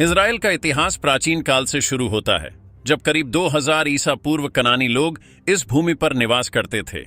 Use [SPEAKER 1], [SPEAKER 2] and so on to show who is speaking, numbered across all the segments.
[SPEAKER 1] Israel का इतिहास प्राचीन काल से शुरू होता है, जब करीब 2000 ईसा पूर्व कनानी लोग इस भूमि पर निवास करते थे।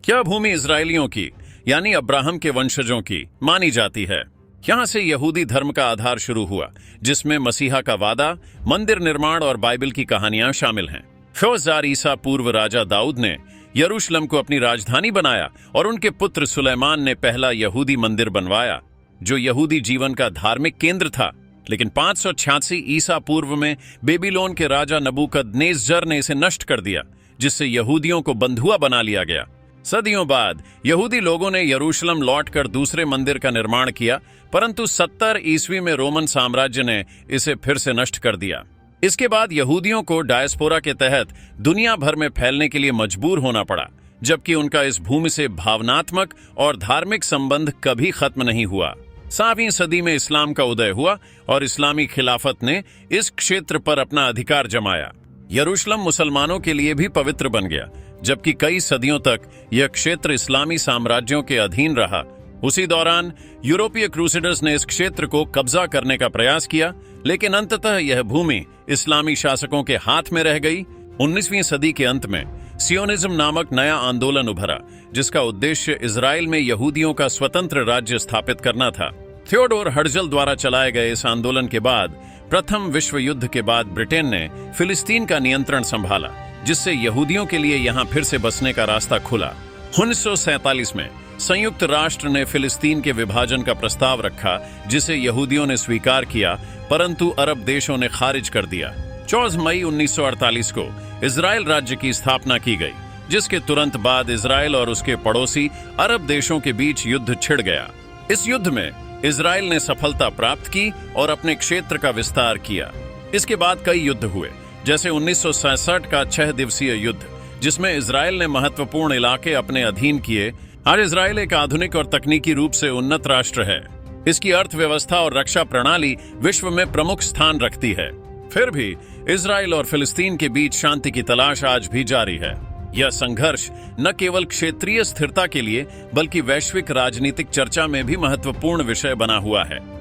[SPEAKER 1] यह भूमि इजरायलियों की यानी अब्राहम के वंशजों की मानी जाती है। यहां से यहूदी धर्म का आधार शुरू हुआ, जिसमें मसीहा का वादा, मंदिर निर्माण और बाइबल की कहानियां शामिल हैं। 4000 ईसा पूर्व राजा दाऊद ने यरूशलेम को अपनी राजधानी बनाया और उनके पुत्र सुलेमान ने पहला यहूदी मंदिर बनवाया, जो यहूदी जीवन का धार्मिक केंद्र था। लेकिन 586 ईसा पूर्व में बेबीलोन के राजा नबूकदनेस्जर ने इसे नष्ट कर दिया, जिससे यहूदियों को बंधुआ बना लिया गया। सदियों बाद यहूदी लोगों ने यरूशलेम लौटकर दूसरे मंदिर का निर्माण किया, परंतु 70 ईस्वी में रोमन साम्राज्य ने इसे फिर से नष्ट कर दिया। इसके बाद यहूदियों को डायस्पोरा के तहत दुनिया भर में फैलने के लिए मजबूर होना पड़ा, जबकि उनका इस भूमि से भावनात्मक और धार्मिक संबंध कभी खत्म नहीं हुआ। 7वीं सदी में इस्लाम का उदय हुआ और इस्लामी खिलाफत ने इस क्षेत्र पर अपना अधिकार जमाया। यरूशलेम मुसलमानों के लिए भी पवित्र बन गया, जबकि कई सदियों तक यह क्षेत्र इस्लामी साम्राज्यों के अधीन रहा। उसी दौरान यूरोपीय क्रूसेडर्स ने इस क्षेत्र को कब्जा करने का प्रयास किया, लेकिन अंततः यह भूमि इस्लामी शासकों के हाथ में रह गई। 19वीं सदी के अंत में सियोनिज्म नामक नया आंदोलन उभरा, जिसका उद्देश्य इजराइल में यहूदियों का स्वतंत्र राज्य स्थापित करना था। थियोडोर हर्जल द्वारा चलाए गए इस आंदोलन के बाद प्रथम विश्व युद्ध के बाद ब्रिटेन ने फिलिस्तीन का नियंत्रण संभाला, जिससे यहूदियों के लिए यहां फिर से बसने का रास्ता खुला। 1947 में संयुक्त राष्ट्र ने फिलिस्तीन के विभाजन का प्रस्ताव रखा, जिसे यहूदियों ने स्वीकार किया, परंतु अरब देशों ने खारिज कर दिया। 14 मई 1948 को इजराइल राज्य की स्थापना की गई, जिसके तुरंत बाद इजराइल और उसके पड़ोसी अरब देशों के बीच युद्ध छिड़ गया। इस युद्ध में इजराइल ने सफलता प्राप्त की और अपने क्षेत्र का विस्तार किया। इसके बाद कई युद्ध हुए, जैसे 1967 का 6 दिवसीय युद्ध, जिसमें इजराइल ने महत्वपूर्ण इलाके अपने अधीन किए। आज इजराइल एक आधुनिक और तकनीकी रूप से उन्नत राष्ट्र है। इसकी अर्थव्यवस्था और रक्षा प्रणाली विश्व में प्रमुख स्थान रखती है। फिर भी इजराइल और फिलिस्तीन के बीच शांति की तलाश आज भी जारी है। यह संघर्ष न केवल क्षेत्रीय स्थिरता के लिए, बल्कि वैश्विक राजनीतिक चर्चा में भी महत्वपूर्ण विषय बना हुआ है।